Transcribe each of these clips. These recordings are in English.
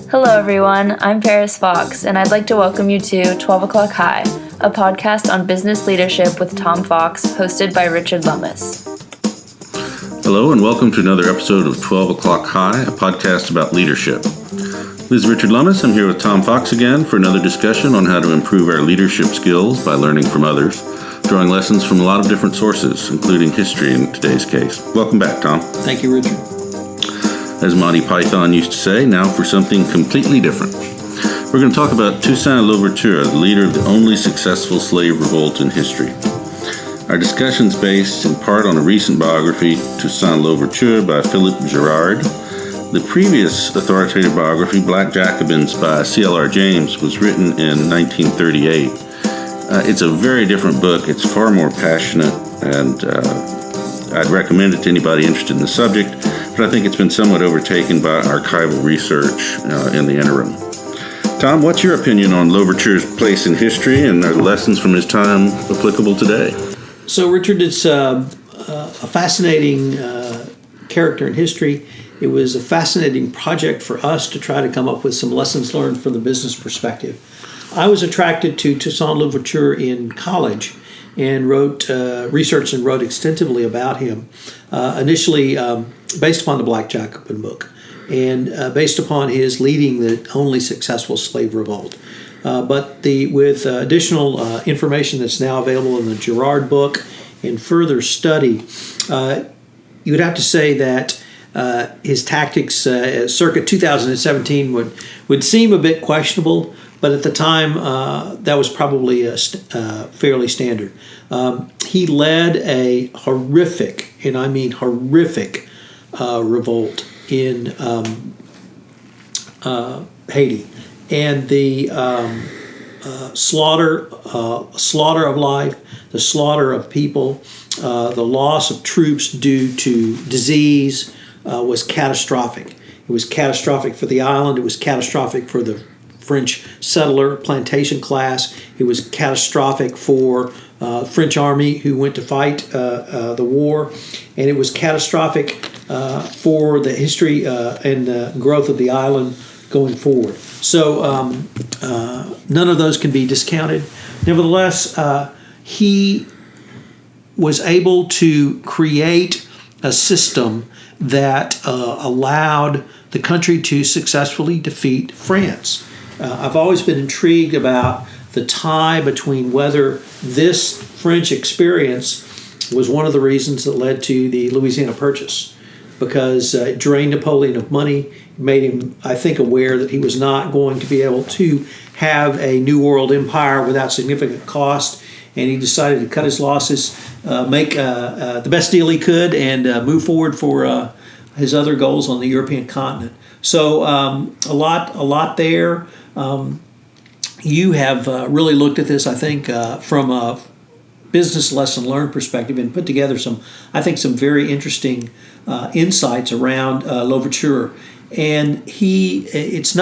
Hello everyone, I'm Paris Fox, and I'd like to welcome you to 12 O'Clock High, a podcast on business leadership with Tom Fox, hosted by Richard Lummis. Hello and welcome to another episode of 12 O'Clock High, a podcast about leadership. This is Richard Lummis. I'm here with Tom Fox again for another discussion on how to improve our leadership skills by learning from others, drawing lessons from a lot of different sources, including history in today's case. Welcome back, Tom. Thank you, Richard. As Monty Python used to say, now for something completely different. We're going to talk about Toussaint Louverture, the leader of the only successful slave revolt in history. Our discussion is based in part on a recent biography, Toussaint Louverture by Phillipe Gerrard. The previous authoritative biography, Black Jacobins by C.L.R. James, was written in 1938. It's a very different book. It's far more passionate, and I'd recommend it to anybody interested in the subject, but I think it's been somewhat overtaken by archival research in the interim. Tom, what's your opinion on Louverture's place in history, and are the lessons from his time applicable today? So, Richard, it's a fascinating character in history. It was a fascinating project for us to try to come up with some lessons learned from the business perspective. I was attracted to Toussaint Louverture in college and researched and wrote extensively about him, initially based upon the Black Jacobin book and based upon his leading the only successful slave revolt. But with additional information that's now available in the Gerrard book and further study, you would have to say that his tactics circa 2017 would seem a bit questionable, but at the time that was probably fairly standard. He led a horrific, and I mean horrific, revolt in Haiti, and the slaughter of life, the slaughter of people, the loss of troops due to disease was catastrophic. It was catastrophic for the island. It was catastrophic for the French settler plantation class. It was catastrophic for French army who went to fight the war, and it was catastrophic for the history and growth of the island going forward. So none of those can be discounted. Nevertheless, he was able to create a system that allowed the country to successfully defeat France. I've always been intrigued about the tie between whether this French experience was one of the reasons that led to the Louisiana Purchase, because it drained Napoleon of money, made him, I think, aware that he was not going to be able to have a New World empire without significant cost, and he decided to cut his losses, make the best deal he could, and move forward for his other goals on the European continent. So a lot there. You have really looked at this, I think, from a business lesson learned perspective, and put together some very interesting insights around Louverture. And it's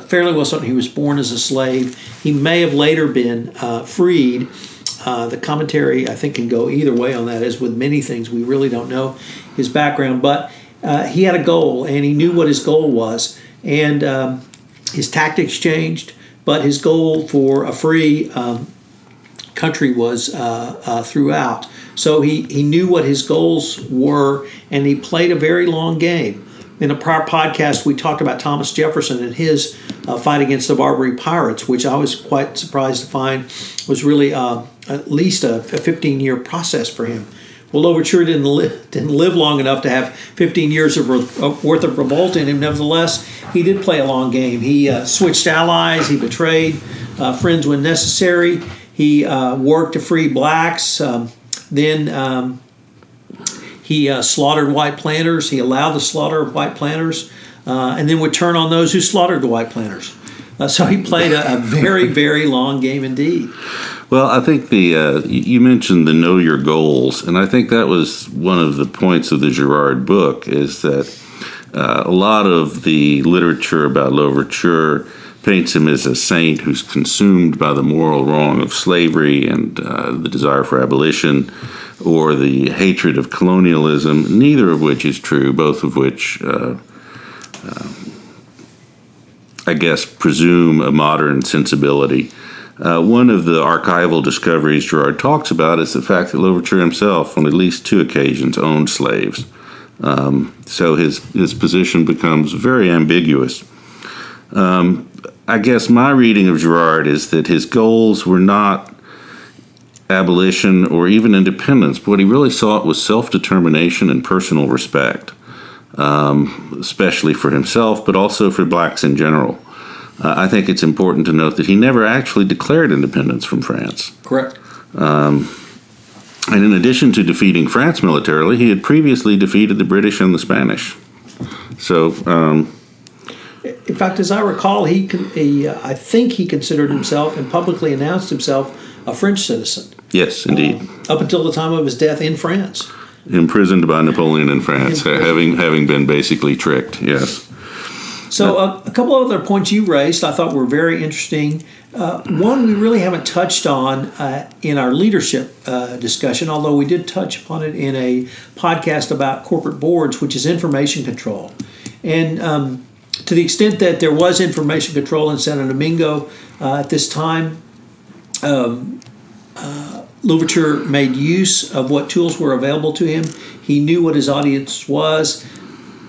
fairly well certain he was born as a slave. He may have later been freed. The commentary, I think, can go either way on that. As with many things, we really don't know his background, but he had a goal, and he knew what his goal was, and his tactics changed, but his goal for a free country was throughout. So he knew what his goals were, and he played a very long game. In a prior podcast, we talked about Thomas Jefferson and his fight against the Barbary pirates, which I was quite surprised to find was really at least a 15-year process for him. Well, Louverture didn't live long enough to have 15 years worth of revolt in him. Nevertheless, he did play a long game. He switched allies. He betrayed friends when necessary. He worked to free blacks. Then he slaughtered white planters. He allowed the slaughter of white planters, and then would turn on those who slaughtered the white planters. So he played a very, very long game indeed. Well, I think you mentioned the know your goals, and I think that was one of the points of the Gerrard book, is that a lot of the literature about Louverture paints him as a saint who's consumed by the moral wrong of slavery and the desire for abolition, or the hatred of colonialism, neither of which is true, both of which I guess, presume a modern sensibility. One of the archival discoveries Gerrard talks about is the fact that Louverture himself, on at least 2 occasions, owned slaves. So his position becomes very ambiguous. I guess my reading of Gerrard is that his goals were not abolition or even independence, but what he really sought was self-determination and personal respect, especially for himself, but also for blacks in general. I think it's important to note that he never actually declared independence from France. Correct. And in addition to defeating France militarily, he had previously defeated the British and the Spanish. So, in fact, as I recall, I think he considered himself and publicly announced himself a French citizen. Yes, indeed. Up until the time of his death in France. Imprisoned by Napoleon in France, having been basically tricked, yes. So a couple of other points you raised I thought were very interesting. One we really haven't touched on in our leadership discussion, although we did touch upon it in a podcast about corporate boards, which is information control. And to the extent that there was information control in Santo Domingo at this time, Louverture made use of what tools were available to him. He knew what his audience was.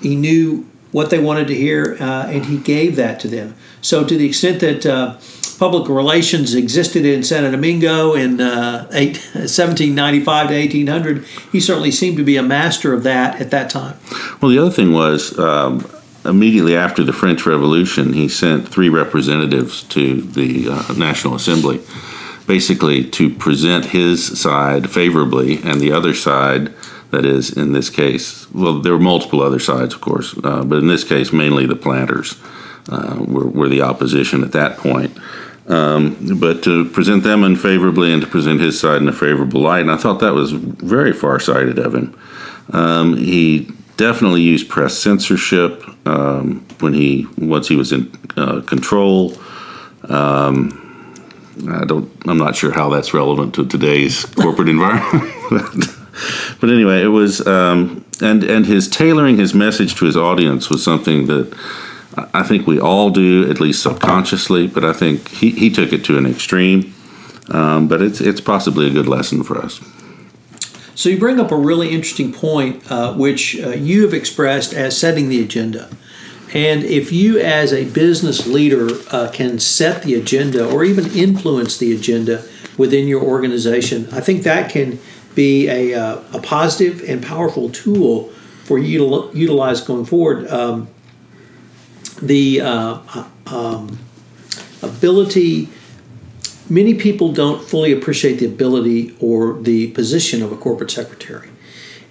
He knew what they wanted to hear, and he gave that to them. So to the extent that public relations existed in Santo Domingo in 1795 to 1800, he certainly seemed to be a master of that at that time. Well, the other thing was, immediately after the French Revolution, he sent 3 representatives to the National Assembly, basically to present his side favorably, and the other side, that is, in this case, well, there were multiple other sides, of course, but in this case, mainly the planters were the opposition at that point. But to present them unfavorably and to present his side in a favorable light, and I thought that was very far-sighted of him. He definitely used press censorship once he was in control. I'm not sure how that's relevant to today's corporate environment. But anyway, it was, and his tailoring his message to his audience was something that I think we all do, at least subconsciously, but I think he took it to an extreme. But it's possibly a good lesson for us. So you bring up a really interesting point, which you have expressed as setting the agenda. And if you as a business leader can set the agenda or even influence the agenda within your organization, I think that can be a positive and powerful tool for you to utilize going forward. The ability, many people don't fully appreciate the ability or the position of a corporate secretary.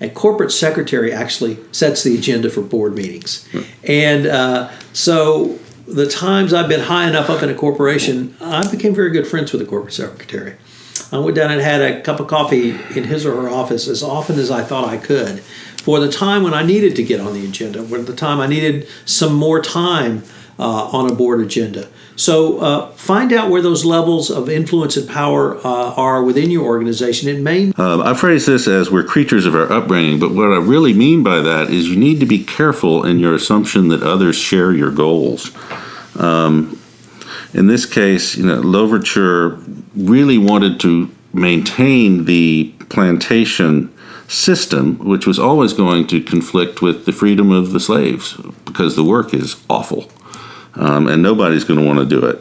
A corporate secretary actually sets the agenda for board meetings. And so the times I've been high enough up in a corporation, I became very good friends with the corporate secretary. I went down and had a cup of coffee in his or her office as often as I thought I could for the time when I needed to get on the agenda, for the time I needed some more time on a board agenda. So find out where those levels of influence and power are within your organization. It may. I phrase this as we're creatures of our upbringing, but what I really mean by that is you need to be careful in your assumption that others share your goals. In this case, Louverture really wanted to maintain the plantation system, which was always going to conflict with the freedom of the slaves because the work is awful. And nobody's going to want to do it.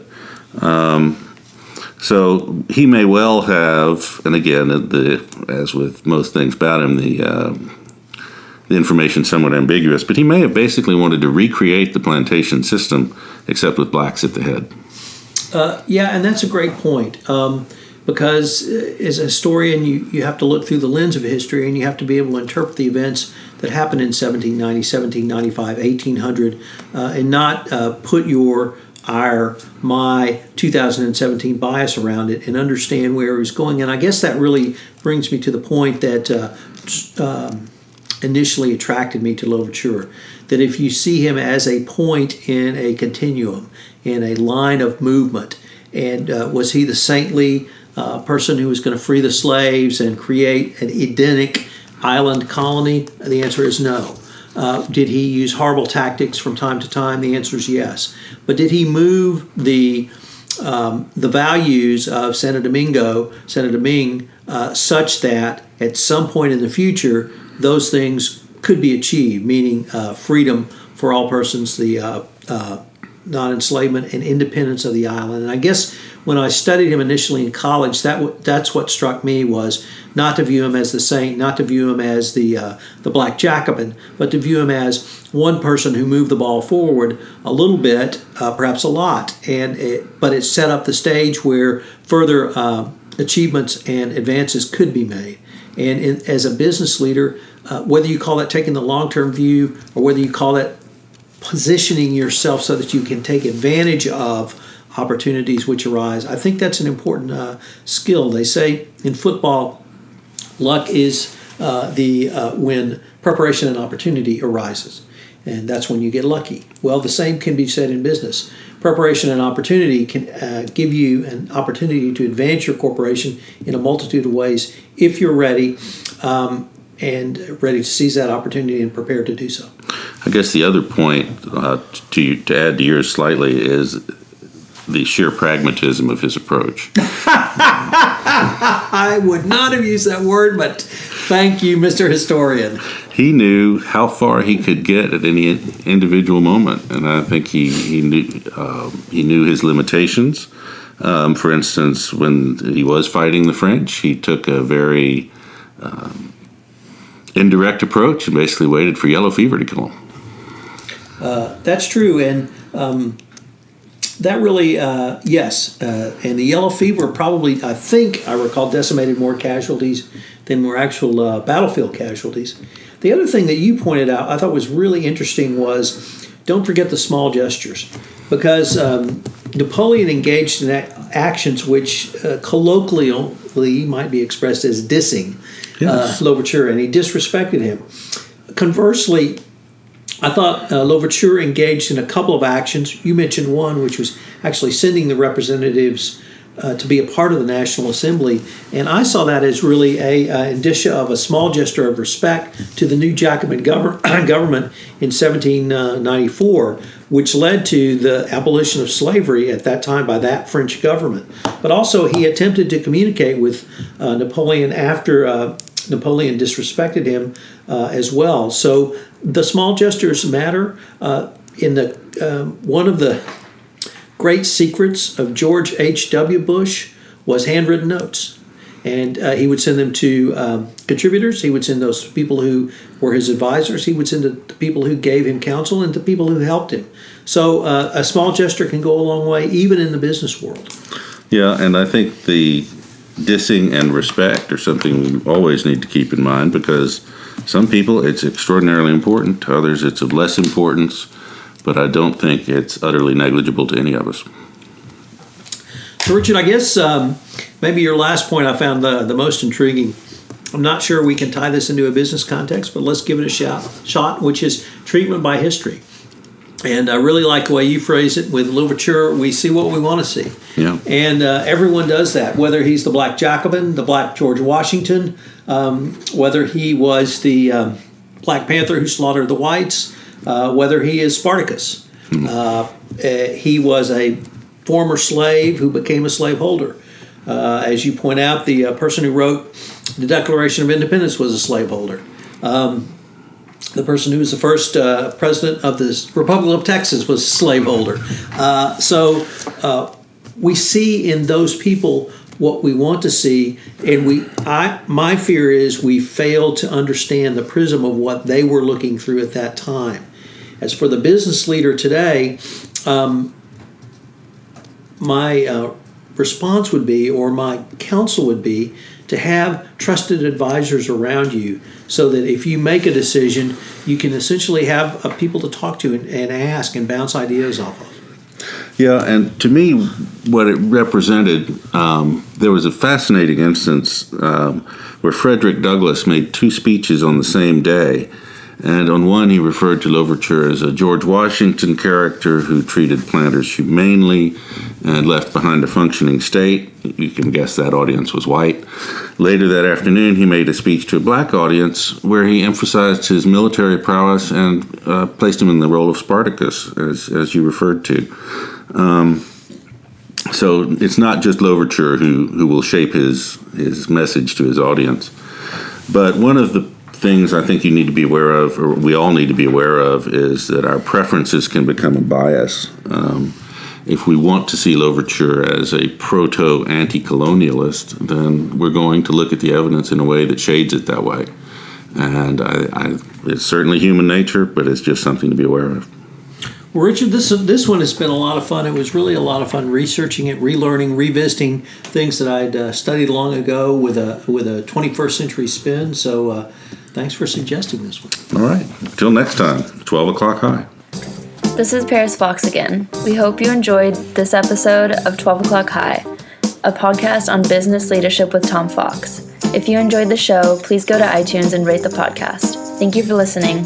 So he may well have, and again, as with most things about him, the information somewhat ambiguous, but he may have basically wanted to recreate the plantation system, except with blacks at the head. Yeah, and that's a great point. Because as a historian, you have to look through the lens of history, and you have to be able to interpret the events that happened in 1790, 1795, 1800, and not put my 2017 bias around it and understand where it was going. And I guess that really brings me to the point that initially attracted me to Louverture, that if you see him as a point in a continuum, in a line of movement, and was he the saintly person who was going to free the slaves and create an Edenic island colony? The answer is no. Did he use horrible tactics from time to time? The answer is yes. But did he move the values of Santo Domingue, such that at some point in the future those things could be achieved, meaning freedom for all persons, the non-enslavement and independence of the island? And I guess when I studied him initially in college, that's what struck me, was not to view him as the saint, not to view him as the Black Jacobin, but to view him as one person who moved the ball forward a little bit, perhaps a lot, but it set up the stage where further achievements and advances could be made. And as a business leader, whether you call that taking the long-term view or whether you call that positioning yourself so that you can take advantage of opportunities which arise, I think that's an important skill. They say in football, luck is when preparation and opportunity arises, and that's when you get lucky. Well, the same can be said in business. Preparation and opportunity can give you an opportunity to advance your corporation in a multitude of ways if you're ready and ready to seize that opportunity and prepared to do so. I guess the other point to add to yours slightly is the sheer pragmatism of his approach. I would not have used that word, but thank you, Mr. Historian. He knew how far he could get at any individual moment, and I think he knew his limitations. For instance, when he was fighting the French, he took a very indirect approach and basically waited for yellow fever to kill him. That's true, and that really, yes. And the yellow fever probably, I think I recall, decimated more casualties than were actual battlefield casualties. The other thing that you pointed out I thought was really interesting was, don't forget the small gestures, because Napoleon engaged in actions which colloquially might be expressed as dissing Louverture, and he disrespected him. Conversely, I thought Louverture engaged in a couple of actions. You mentioned one, which was actually sending the representatives to be a part of the National Assembly, and I saw that as really a indicia of a small gesture of respect to the new Jacobin government in 1794, which led to the abolition of slavery at that time by that French government. But also he attempted to communicate with Napoleon after Napoleon disrespected him as well. So the small gestures matter. One of the great secrets of George H.W. Bush was handwritten notes. And he would send them to contributors. He would send those people who were his advisors. He would send to people who gave him counsel and to people who helped him. So a small gesture can go a long way, even in the business world. Yeah, and I think the dissing and respect are something we always need to keep in mind, because some people it's extraordinarily important, to others it's of less importance, but I don't think it's utterly negligible to any of us. So Richard, I guess maybe your last point I found the most intriguing. I'm not sure we can tie this into a business context, but let's give it a shot, which is treatment by history. And I really like the way you phrase it. With Louverture, we see what we want to see. Yeah. And everyone does that, whether he's the Black Jacobin, the Black George Washington, whether he was the Black Panther who slaughtered the whites, whether he is Spartacus. He was a former slave who became a slaveholder. As you point out, the person who wrote the Declaration of Independence was a slaveholder. The person who was the first president of the Republic of Texas was a slaveholder. So we see in those people what we want to see, and my fear is we fail to understand the prism of what they were looking through at that time. As for the business leader today, my response would be, or my counsel would be, to have trusted advisors around you so that if you make a decision, you can essentially have people to talk to and ask and bounce ideas off of. Yeah, and to me, what it represented, there was a fascinating instance where Frederick Douglass made two speeches on the same day, And on one, he referred to Louverture as a George Washington character who treated planters humanely and left behind a functioning state. You can guess that audience was white. Later that afternoon, he made a speech to a black audience where he emphasized his military prowess and placed him in the role of Spartacus, as you referred to. So it's not just Louverture who will shape his message to his audience. But one of the things I think you need to be aware of, or we all need to be aware of, is that our preferences can become a bias. If we want to see Louverture as a proto-anti-colonialist, then we're going to look at the evidence in a way that shades it that way. And it's certainly human nature, but it's just something to be aware of. Well, Richard, this one has been a lot of fun. It was really a lot of fun researching it, relearning, revisiting things that I'd studied long ago with a 21st century spin. So thanks for suggesting this one. All right. Until next time, 12 o'clock high. This is Paris Fox again. We hope you enjoyed this episode of 12 O'Clock High, a podcast on business leadership with Tom Fox. If you enjoyed the show, please go to iTunes and rate the podcast. Thank you for listening.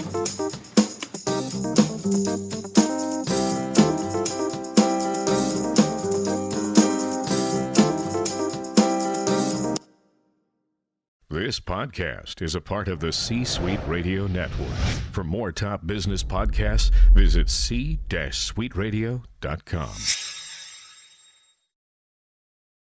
This podcast is a part of the C-Suite Radio Network. For more top business podcasts, visit c-suiteradio.com.